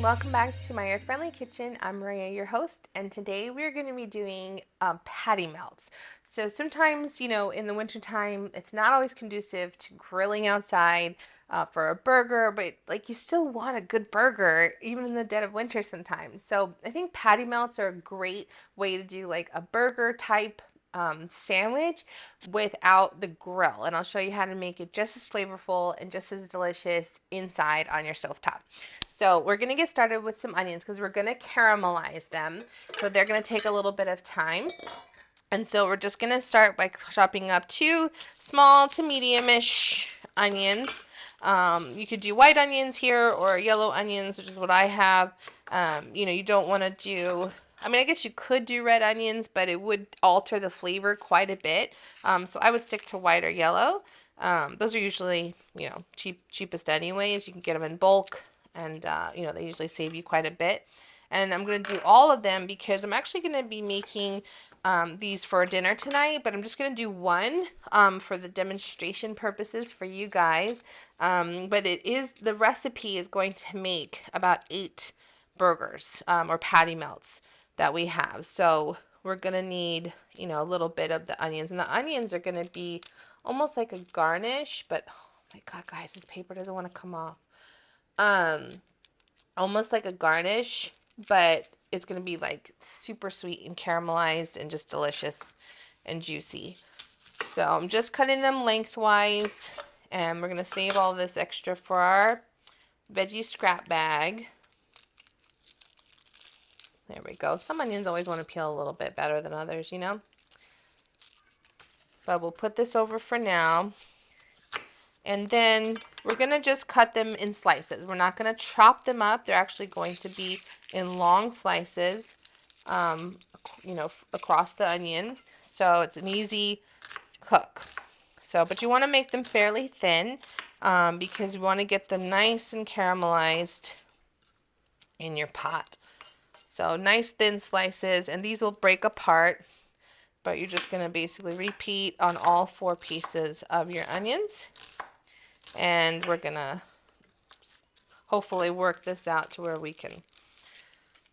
welcome back to my Earth Friendly Kitchen. I'm Maria, your host, and today we're going to be doing patty melts. So sometimes, in the wintertime, it's not always conducive to grilling outside for a burger, but like you still want a good burger even in the dead of winter sometimes. So I think patty melts are a great way to do like a burger type sandwich without the grill, and I'll show you how to make it just as flavorful and just as delicious inside on your stovetop. So we're gonna get started with some onions because we're gonna caramelize them, so they're gonna take a little bit of time. And so we're just gonna start by chopping up 2 small to medium-ish onions. You could do white onions here or yellow onions, which is what I have. You don't want to do, I guess you could do red onions, but it would alter the flavor quite a bit. So I would stick to white or yellow. Those are usually, cheapest anyways. You can get them in bulk, and, they usually save you quite a bit. And I'm going to do all of them because I'm actually going to be making these for dinner tonight, but I'm just going to do one for the demonstration purposes for you guys. But the recipe is going to make about 8 burgers or patty melts that we have. So we're going to need, a little bit of the onions. And the onions are going to be almost like a garnish, but oh my God, guys, this paper doesn't want to come off. Almost like a garnish, but it's going to be like super sweet and caramelized and just delicious and juicy. So I'm just cutting them lengthwise, and we're going to save all this extra for our veggie scrap bag. There we go. Some onions always want to peel a little bit better than others, But we'll put this over for now. And then we're going to just cut them in slices. We're not going to chop them up. They're actually going to be in long slices, across the onion. So it's an easy cook. But you want to make them fairly thin because you want to get them nice and caramelized in your pot. So nice thin slices, and these will break apart. But you're just going to basically repeat on all 4 pieces of your onions. And we're going to hopefully work this out to where we can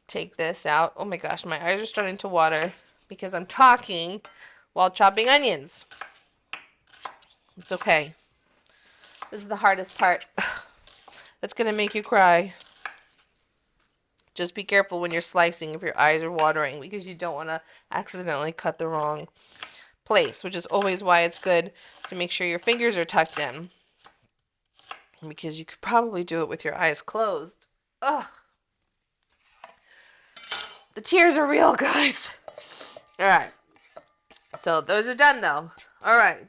take this out. Oh my gosh, my eyes are starting to water because I'm talking while chopping onions. It's okay. This is the hardest part. That's going to make you cry. Just be careful when you're slicing if your eyes are watering because you don't want to accidentally cut the wrong place, which is always why it's good to make sure your fingers are tucked in, because you could probably do it with your eyes closed. Ugh. The tears are real, guys. All right. So those are done, though. All right.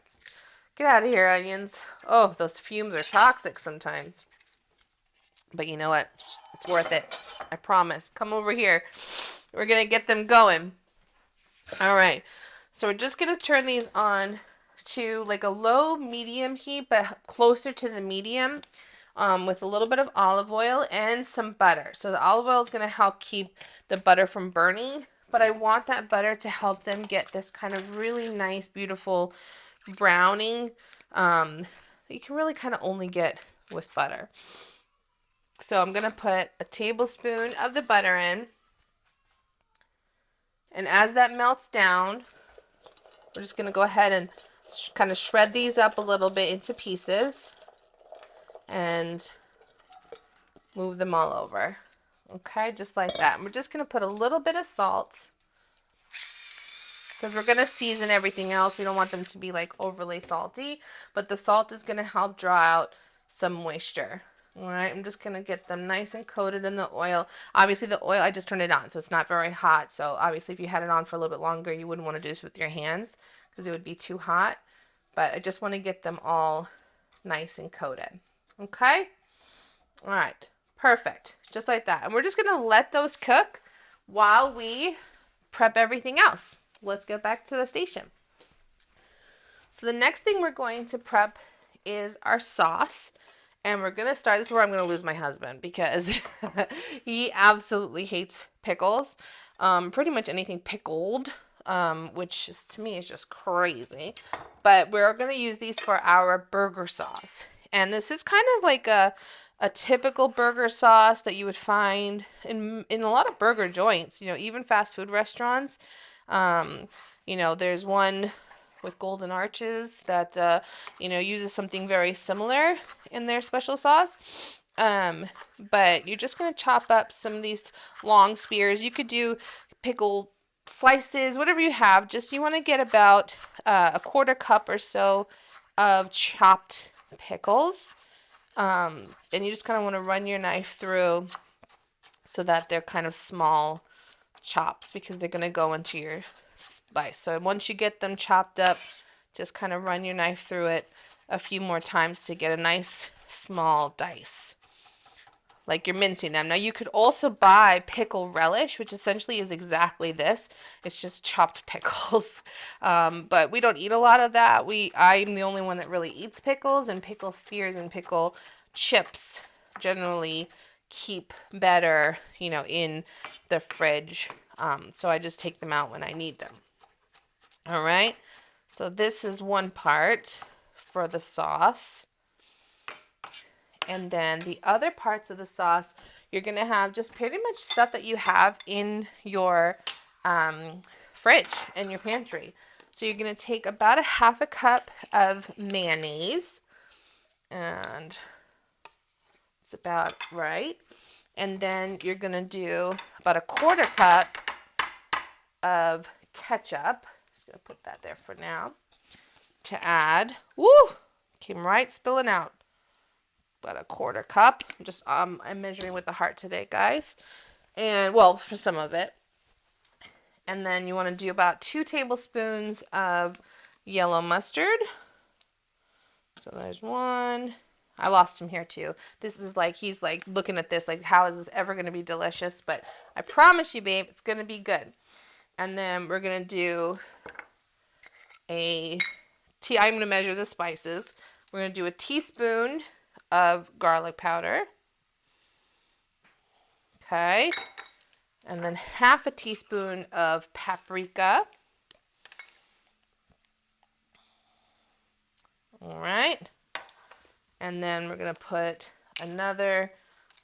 Get out of here, onions. Oh, those fumes are toxic sometimes. But you know what? It's worth it. I promise. Come over here. We're going to get them going. All right. So we're just going to turn these on to like a low medium heat, but closer to the medium, with a little bit of olive oil and some butter. So the olive oil is going to help keep the butter from burning, but I want that butter to help them get this kind of really nice, beautiful browning that you can really kind of only get with butter. So I'm going to put a tablespoon of the butter in. And as that melts down, we're just going to go ahead and kind of shred these up a little bit into pieces and move them all over. Okay, just like that. And we're just going to put a little bit of salt because we're going to season everything else. We don't want them to be like overly salty, but the salt is going to help draw out some moisture. All right, I'm just going to get them nice and coated in the oil. Obviously, the oil, I just turned it on, so it's not very hot. So obviously, if you had it on for a little bit longer, you wouldn't want to do this with your hands because it would be too hot. But I just want to get them all nice and coated. Okay? All right, perfect. Just like that. And we're just going to let those cook while we prep everything else. Let's get back to the station. So the next thing we're going to prep is our sauce. And we're going to start, this is where I'm going to lose my husband because he absolutely hates pickles. Pretty much anything pickled, which is, to me is just crazy. But we're going to use these for our burger sauce. And this is kind of like a a typical burger sauce that you would find in a lot of burger joints, even fast food restaurants. Um, there's one with Golden Arches that, uses something very similar in their special sauce. But you're just going to chop up some of these long spears. You could do pickle slices, whatever you have. Just you want to get about a quarter cup or so of chopped pickles. And you just kind of want to run your knife through so that they're kind of small chops because they're going to go into your spice. So once you get them chopped up, just kind of run your knife through it a few more times to get a nice small dice, like you're mincing them. Now you could also buy pickle relish, which essentially is exactly this. It's just chopped pickles. But we don't eat a lot of that. I'm the only one that really eats pickles, and pickle spears and pickle chips generally keep better, in the fridge. So I just take them out when I need them. All right. So this is one part for the sauce. And then the other parts of the sauce, you're going to have just pretty much stuff that you have in your fridge and your pantry. So you're going to take about a half a cup of mayonnaise. And it's about right. And then you're going to do about a quarter cup of ketchup. Just going to put that there for now. To add. Woo! Came right spilling out. About a quarter cup. I'm measuring with the heart today, guys. And, well, for some of it. And then you want to do about 2 tablespoons of yellow mustard. So there's one. I lost him here too. This is like, he's like looking at this like, how is this ever going to be delicious? But I promise you, babe, it's going to be good. And then we're going to do I'm going to measure the spices. We're going to do a teaspoon of garlic powder. Okay. And then half a teaspoon of paprika. All right. And then we're going to put another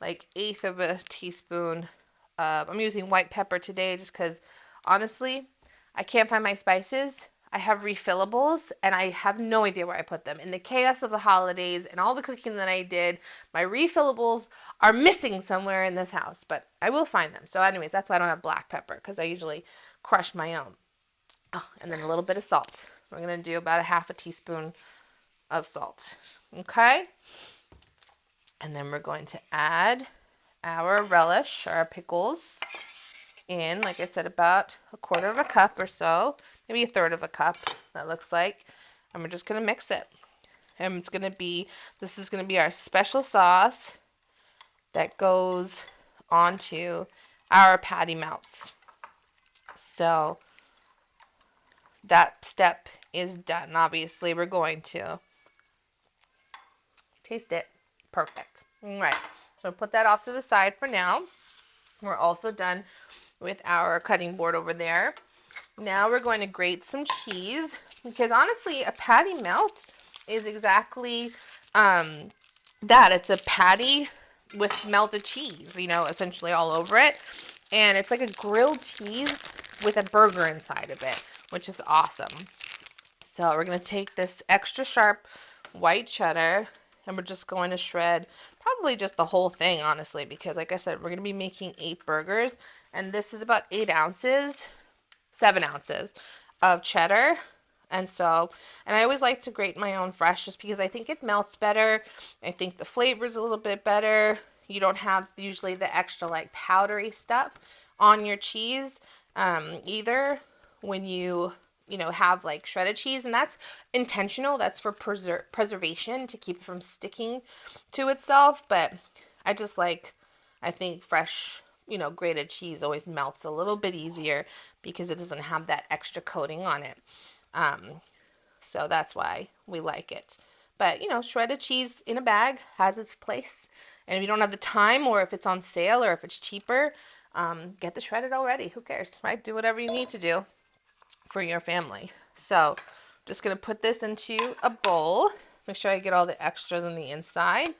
like 1/8 of a teaspoon of, I'm using white pepper today just because honestly, I can't find my spices. I have refillables and I have no idea where I put them. In the chaos of the holidays and all the cooking that I did, my refillables are missing somewhere in this house, but I will find them. So anyways, that's why I don't have black pepper because I usually crush my own. Oh, and then a little bit of salt. We're going to do about a half a teaspoon of salt. Okay? And then we're going to add our relish, our pickles, in, like I said, about a quarter of a cup or so, maybe a third of a cup, that looks like. And we're just going to mix it. And this is going to be our special sauce that goes onto our patty melts. So that step is done. Obviously, we're going to taste it. Perfect. All right. So put that off to the side for now. We're also done with our cutting board over there. Now we're going to grate some cheese because honestly, a patty melt is exactly that. It's a patty with melted cheese, essentially all over it. And it's like a grilled cheese with a burger inside of it, which is awesome. So we're going to take this extra sharp white cheddar and we're just going to shred probably just the whole thing, honestly, because like I said, we're going to be making 8 burgers and this is about 7 ounces of cheddar. And I always like to grate my own fresh just because I think it melts better. I think the flavor is a little bit better. You don't have usually the extra like powdery stuff on your cheese either when you have like shredded cheese, and that's intentional. That's for preservation to keep it from sticking to itself. But I think fresh, grated cheese always melts a little bit easier because it doesn't have that extra coating on it. So that's why we like it. But, shredded cheese in a bag has its place. And if you don't have the time or if it's on sale or if it's cheaper, get the shredded already. Who cares, right? Do whatever you need to do for your family. So just going to put this into a bowl. Make sure I get all the extras on the inside.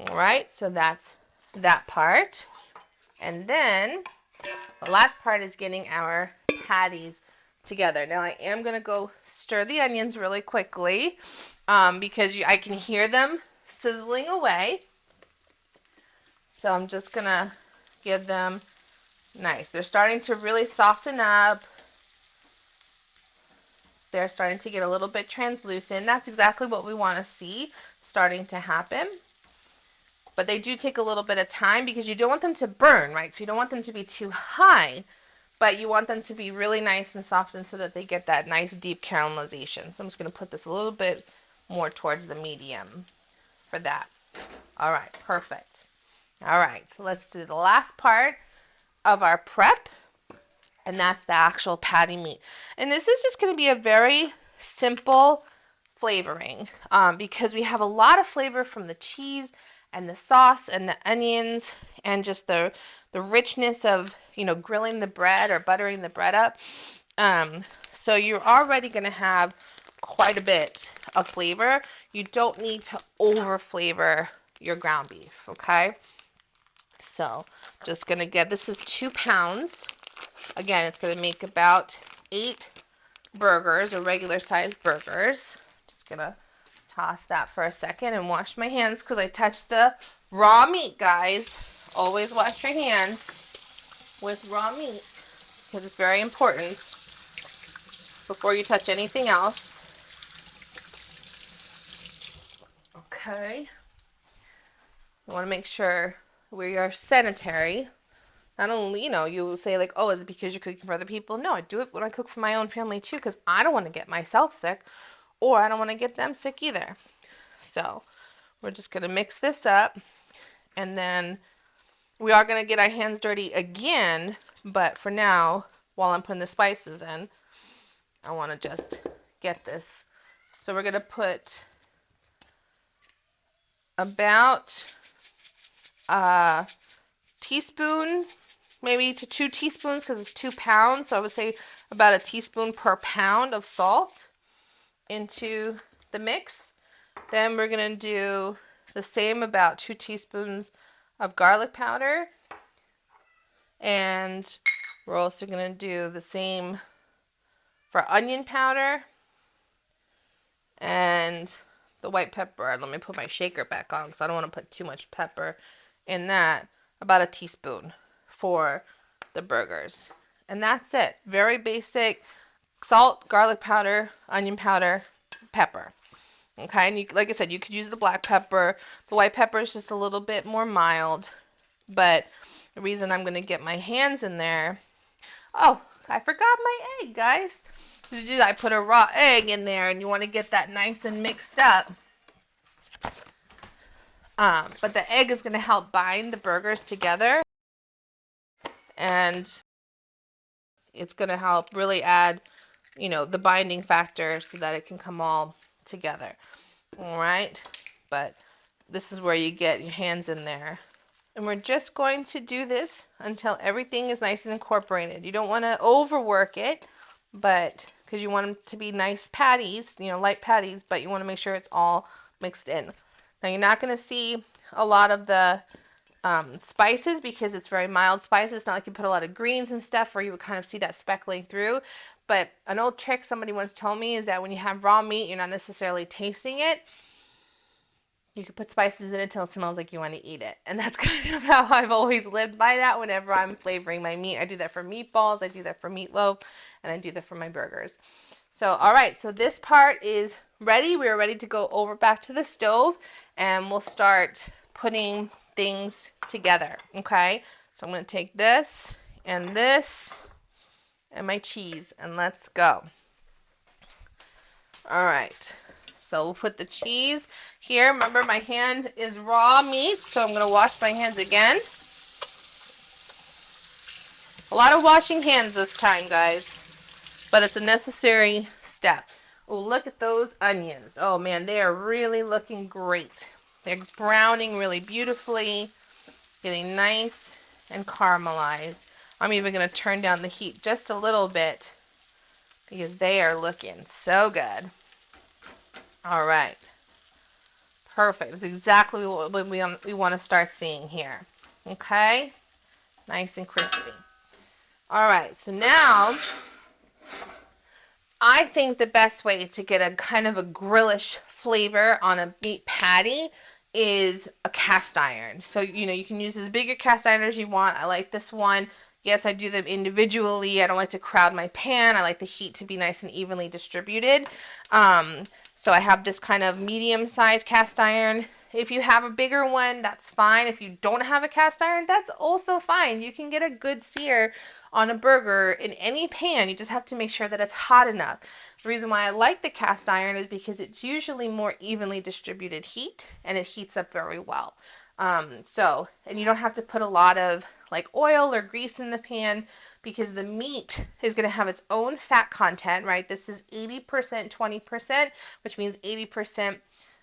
All right, so that's that part. And then the last part is getting our patties together. Now I am going to go stir the onions really quickly because I can hear them sizzling away. So I'm just going to give them nice. They're starting to really soften up. They're starting to get a little bit translucent. That's exactly what we want to see starting to happen. But they do take a little bit of time because you don't want them to burn, right? So you don't want them to be too high, but you want them to be really nice and softened so that they get that nice deep caramelization. So I'm just going to put this a little bit more towards the medium for that. All right, perfect. All right, so let's do the last part of our prep, and that's the actual patty meat. And this is just going to be a very simple flavoring because we have a lot of flavor from the cheese and the sauce and the onions and just the richness of, you know, grilling the bread or buttering the bread up. So you're already going to have quite a bit of flavor. You don't need to over flavor your ground beef, okay? So just going to get, this is 2 pounds. Again, it's going to make about 8 burgers or regular sized burgers. Just going to toss that for a second and wash my hands because I touched the raw meat, guys. Always wash your hands with raw meat because it's very important before you touch anything else. Okay. You want to make sure we are sanitary. Not only, you know, you say like, oh, is it because you're cooking for other people? No, I do it when I cook for my own family too because I don't want to get myself sick or I don't want to get them sick either. So we're just going to mix this up and then we are going to get our hands dirty again, but for now, while I'm putting the spices in, I want to just get this. So we're going to put about a teaspoon, maybe to 2 teaspoons because it's 2 pounds. So I would say about a teaspoon per pound of salt into the mix. Then we're going to do the same, about 2 teaspoons of garlic powder. And we're also going to do the same for onion powder and the white pepper. Let me put my shaker back on because I don't want to put too much pepper in that. About a teaspoon for the burgers. And that's it. Very basic. Salt, garlic powder, onion powder, pepper. Okay, and you, like I said, you could use the black pepper. The white pepper is just a little bit more mild. But the reason I'm going to get my hands in there... Oh, I forgot my egg, guys. I put a raw egg in there, and you want to get that nice and mixed up. But the egg is going to help bind the burgers together. And it's going to help really add, you know, the binding factor so that it can come all together. All right. But this is where you get your hands in there. And we're just going to do this until everything is nice and incorporated. You don't want to overwork it, but because you want them to be nice patties, you know, light patties, but you want to make sure it's all mixed in. Now you're not going to see a lot of the spices because it's very mild spices. It's not like you put a lot of greens and stuff where you would kind of see that speckling through. But an old trick somebody once told me is that when you have raw meat, you're not necessarily tasting it. You can put spices in it until it smells like you want to eat it. And that's kind of how I've always lived by that whenever I'm flavoring my meat. I do that for meatballs, I do that for meatloaf, and I do that for my burgers. So, all right, so this part is ready. We're ready to go over back to the stove, and we'll start putting things together, okay? So I'm going to take this and my cheese, and let's go. All right. So we'll put the cheese here. Remember, my hand is raw meat, so I'm going to wash my hands again. A lot of washing hands this time, guys, but it's a necessary step. Oh, look at those onions. Oh, man, they are really looking great. They're browning really beautifully, getting nice and caramelized. I'm even going to turn down the heat just a little bit because they are looking so good. All right. Perfect. That's exactly what we want to start seeing here. Okay? Nice and crispy. All right, so now I think the best way to get a kind of a grillish flavor on a meat patty is a cast iron. So, you can use as big a cast iron as you want. I like this one. Yes, I do them individually. I don't like to crowd my pan. I like the heat to be nice and evenly distributed. So I have this kind of medium-sized cast iron. If you have a bigger one, that's fine. If you don't have a cast iron, that's also fine. You can get a good sear on a burger in any pan. You just have to make sure that it's hot enough. The reason why I like the cast iron is because it's usually more evenly distributed heat and it heats up very well. And you don't have to put a lot of like oil or grease in the pan because the meat is going to have its own fat content, right? This is 80%, 20%, which means 80%,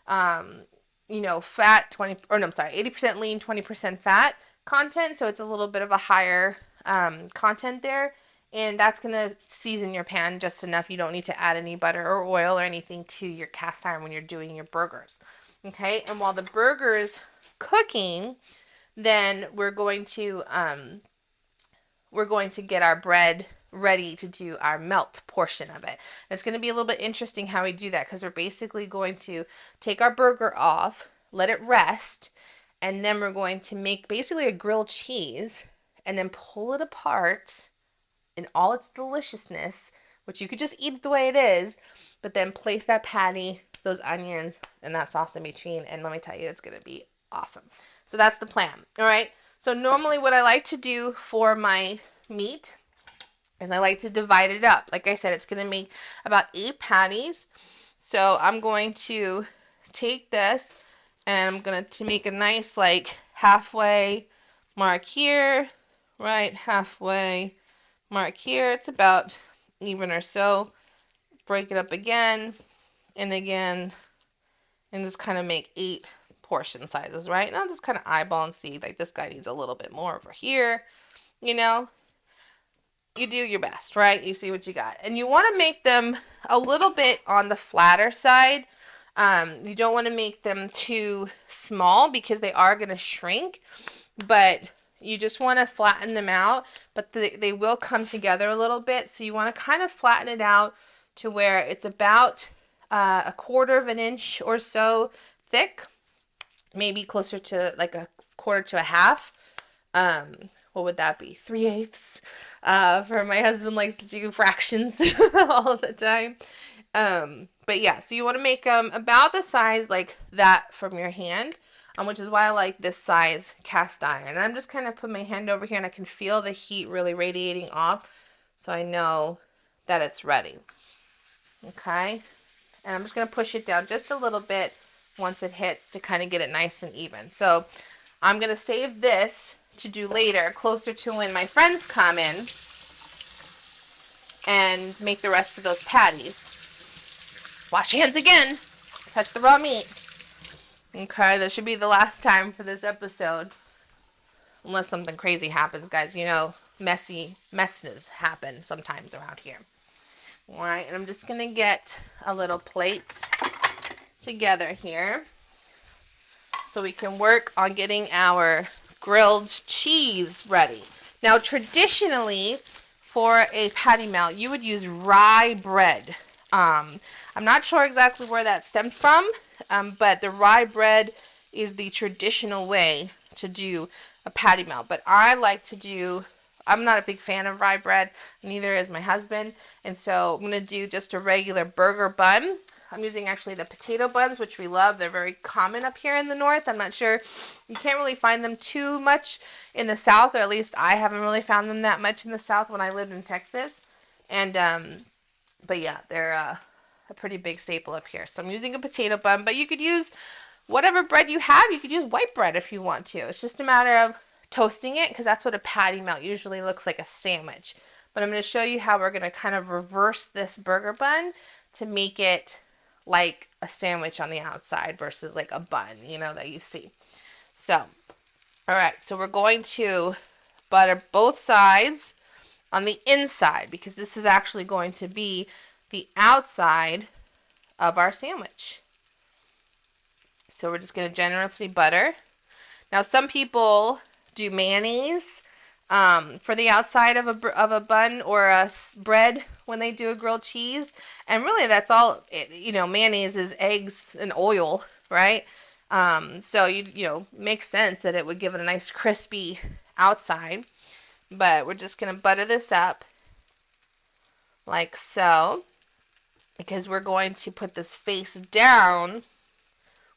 fat, 80% lean, 20% fat content. So it's a little bit of a higher content there. And that's going to season your pan just enough. You don't need to add any butter or oil or anything to your cast iron when you're doing your burgers. Okay, and while the burger's cooking, then we're going to get our bread ready to do our melt portion of it. And it's going to be a little bit interesting how we do that because we're basically going to take our burger off, let it rest, and then we're going to make basically a grilled cheese and then pull it apart in all its deliciousness, which you could just eat the way it is, but then place that patty, those onions, and that sauce in between, and let me tell you, it's going to be awesome. So that's the plan, all right? So normally what I like to do for my meat is I like to divide it up. Like I said, it's going to make about 8 patties. So I'm going to take this, and I'm going to make a nice, like, halfway mark here, right, halfway mark here. It's about even or so. Break it up again and again, and just kind of make 8 portion sizes, right? And I'll just kind of eyeball and see, like, this guy needs a little bit more over here. You do your best, right? You see what you got. And you want to make them a little bit on the flatter side. You don't want to make them too small because they are going to shrink, but you just want to flatten them out, but they will come together a little bit. So you want to kind of flatten it out to where it's about a 1/4 of an inch or so thick, maybe closer to like a 1/4 to a half. What would that be? 3/8. For my husband likes to do fractions all the time. But yeah, so you want to make them about the size like that from your hand, which is why I like this size cast iron. And I'm just kind of put my hand over here and I can feel the heat really radiating off, so I know that it's ready. Okay, and I'm just going to push it down just a little bit once it hits to kind of get it nice and even. So I'm going to save this to do later, closer to when my friends come in, and make the rest of those patties. Wash your hands again. Touch the raw meat. Okay, this should be the last time for this episode. Unless something crazy happens, guys. Messes happen sometimes around here. Alright, and I'm just going to get a little plate together here so we can work on getting our grilled cheese ready. Now, traditionally, for a patty melt, you would use rye bread. I'm not sure exactly where that stemmed from, but the rye bread is the traditional way to do a patty melt. But I'm not a big fan of rye bread, neither is my husband, and so I'm going to do just a regular burger bun. I'm using actually the potato buns, which we love. They're very common up here in the north. I'm not sure, you can't really find them too much in the south, or at least I haven't really found them that much in the south when I lived in Texas. And but yeah, they're a pretty big staple up here. So I'm using a potato bun, but you could use whatever bread you have. You could use white bread if you want to. It's just a matter of toasting it, because that's what a patty melt usually looks like, a sandwich. But I'm going to show you how we're going to kind of reverse this burger bun to make it like a sandwich on the outside versus like a bun, that you see. So, all right, so we're going to butter both sides on the inside, because this is actually going to be the outside of our sandwich. So we're just going to generously butter. Now some people do mayonnaise for the outside of a bun or a bread when they do a grilled cheese. And really that's all, mayonnaise is eggs and oil, right? So makes sense that it would give it a nice crispy outside. But we're just going to butter this up like so, because we're going to put this face down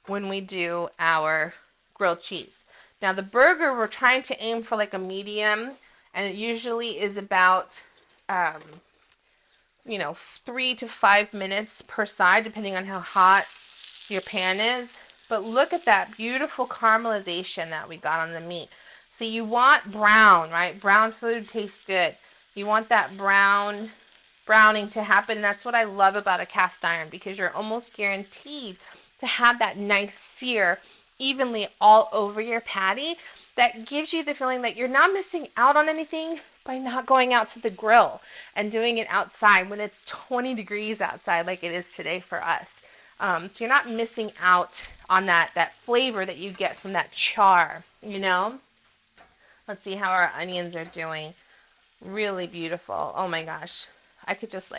when we do our grilled cheese. Now the burger, we're trying to aim for like a medium, and it usually is about 3 to 5 minutes per side, depending on how hot your pan is. But look at that beautiful caramelization that we got on the meat. See, you want brown, right? Brown food tastes good. You want that browning to happen. That's what I love about a cast iron, because you're almost guaranteed to have that nice sear evenly all over your patty. That gives you the feeling that you're not missing out on anything by not going out to the grill and doing it outside when it's 20 degrees outside like it is today for us. So you're not missing out on that flavor that you get from that char, Let's see how our onions are doing. Really beautiful. Oh my gosh. I could just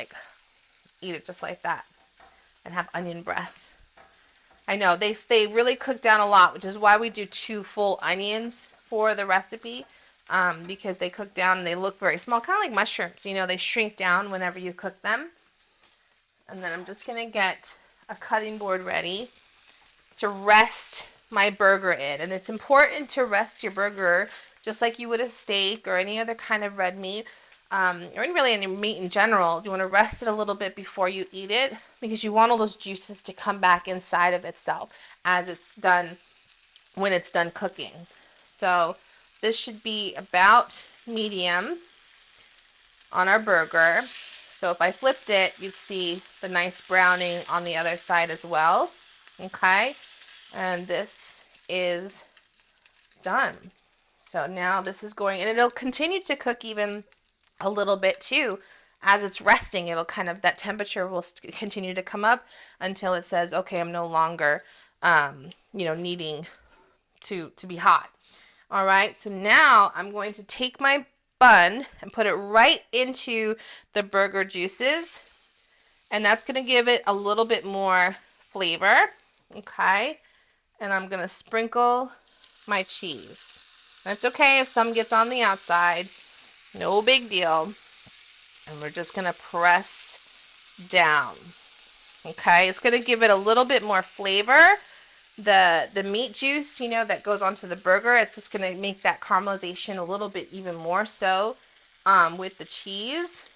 eat it just like that and have onion breath. I know they really cook down a lot, which is why we do 2 full onions for the recipe, because they cook down and they look very small, kind of like mushrooms. They shrink down whenever you cook them. And then I'm just going to get a cutting board ready to rest my burger in. And it's important to rest your burger just like you would a steak or any other kind of red meat, or really any meat in general. You want to rest it a little bit before you eat it, because you want all those juices to come back inside of itself as it's done, when it's done cooking. So this should be about medium on our burger. So if I flipped it, you'd see the nice browning on the other side as well. Okay, and this is done. So now this is going, and it'll continue to cook even a little bit too. As it's resting, it'll that temperature will continue to come up until it says, okay, I'm no longer, needing to be hot. All right, so now I'm going to take my bun and put it right into the burger juices, and that's going to give it a little bit more flavor. Okay, and I'm going to sprinkle my cheese. That's okay if some gets on the outside, no big deal. And we're just going to press down. Okay, it's going to give it a little bit more flavor. The meat juice, that goes onto the burger, it's just going to make that caramelization a little bit even more so with the cheese.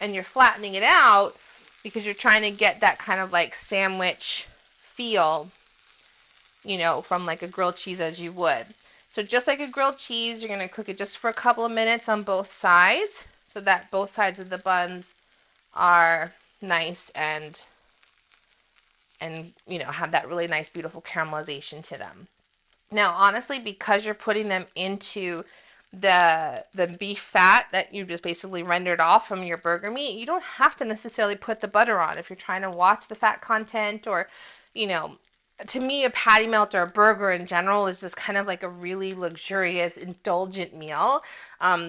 And you're flattening it out because you're trying to get that kind of like sandwich feel, from like a grilled cheese as you would. So just like a grilled cheese, you're going to cook it just for a couple of minutes on both sides, so that both sides of the buns are nice and have that really nice, beautiful caramelization to them. Now, honestly, because you're putting them into the beef fat that you just basically rendered off from your burger meat, you don't have to necessarily put the butter on if you're trying to watch the fat content, or, to me, a patty melt or a burger in general is just kind of like a really luxurious, indulgent meal.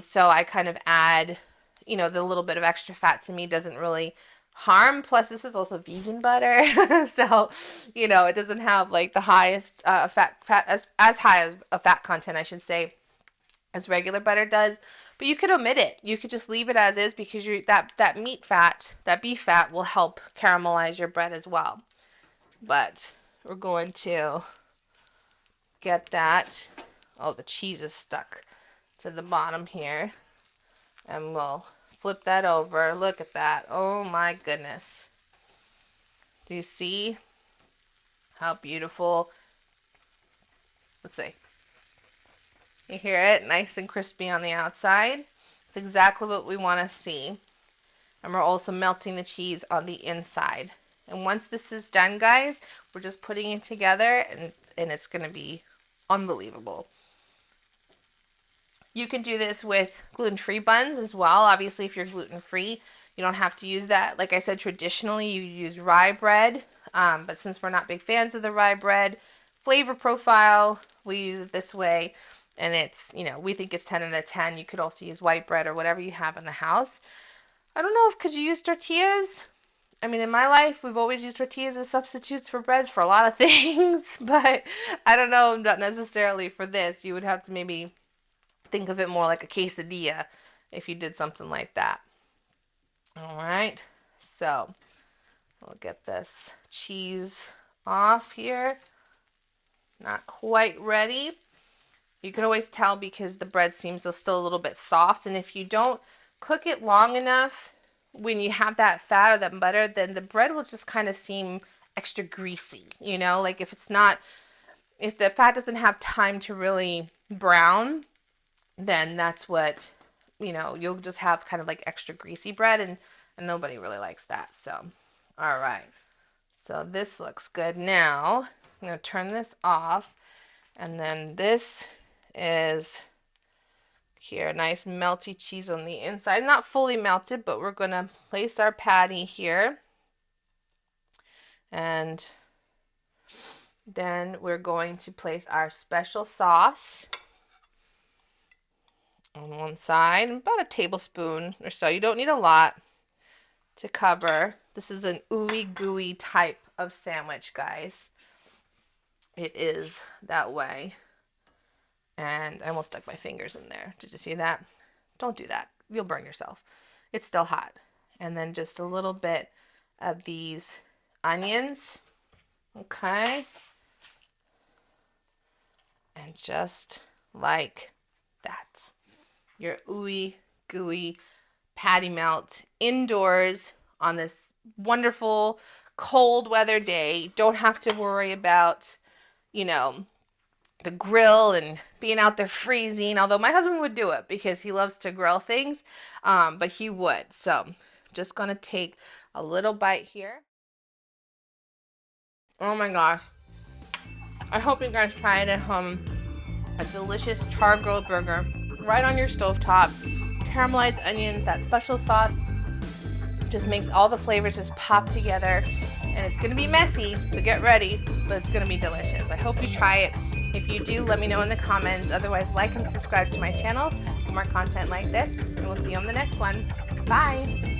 So I kind of add, the little bit of extra fat to me doesn't really harm. Plus, this is also vegan butter, so it doesn't have like the highest fat as high as a fat content, I should say, as regular butter does. But you could omit it. You could just leave it as is, because that meat fat, that beef fat, will help caramelize your bread as well. But we're going to get that. Oh, the cheese is stuck to the bottom here. And we'll flip that over. Look at that. Oh my goodness. Do you see how beautiful? Let's see. You hear it? Nice and crispy on the outside. It's exactly what we want to see. And we're also melting the cheese on the inside. And once this is done, guys, we're just putting it together, and it's going to be unbelievable. You can do this with gluten-free buns as well. Obviously, if you're gluten-free, you don't have to use that. Like I said, traditionally, you use rye bread. But since we're not big fans of the rye bread, flavor profile, we use it this way. And it's, you know, we think it's 10 out of 10. You could also use white bread or whatever you have in the house. I don't know if could you use tortillas? I mean, in my life, we've always used tortillas as substitutes for breads for a lot of things, but I don't know, not necessarily for this. You would have to maybe think of it more like a quesadilla if you did something like that. All right, so we'll get this cheese off here. Not quite ready. You can always tell because the bread seems still a little bit soft, and if you don't cook it long enough, when you have that fat or that butter, then the bread will just kind of seem extra greasy, you know, like if the fat doesn't have time to really brown, then that's what, you know, you'll just have kind of like extra greasy bread, and nobody really likes that. So, all right. So this looks good. Now, I'm going to turn this off, and then this is here, nice melty cheese on the inside. Not fully melted, but we're going to place our patty here. And then we're going to place our special sauce on one side, about a tablespoon or so. You don't need a lot to cover. This is an ooey gooey type of sandwich, guys. It is that way. And I almost stuck my fingers in there. Did you see that? Don't do that. You'll burn yourself. It's still hot. And then just a little bit of these onions. Okay. And just like that. Your ooey gooey patty melt indoors on this wonderful cold weather day. Don't have to worry about, you know, the grill and being out there freezing, although my husband would do it because he loves to grill things, but he would. So just gonna take a little bite here. Oh my gosh, I hope you guys try it at home. A delicious char grilled burger right on your stovetop, caramelized onions, that special sauce just makes all the flavors just pop together, and it's gonna be messy, so get ready, but it's gonna be delicious. I hope you try it. If you do, let me know in the comments. Otherwise, like and subscribe to my channel for more content like this, and we'll see you on the next one. Bye.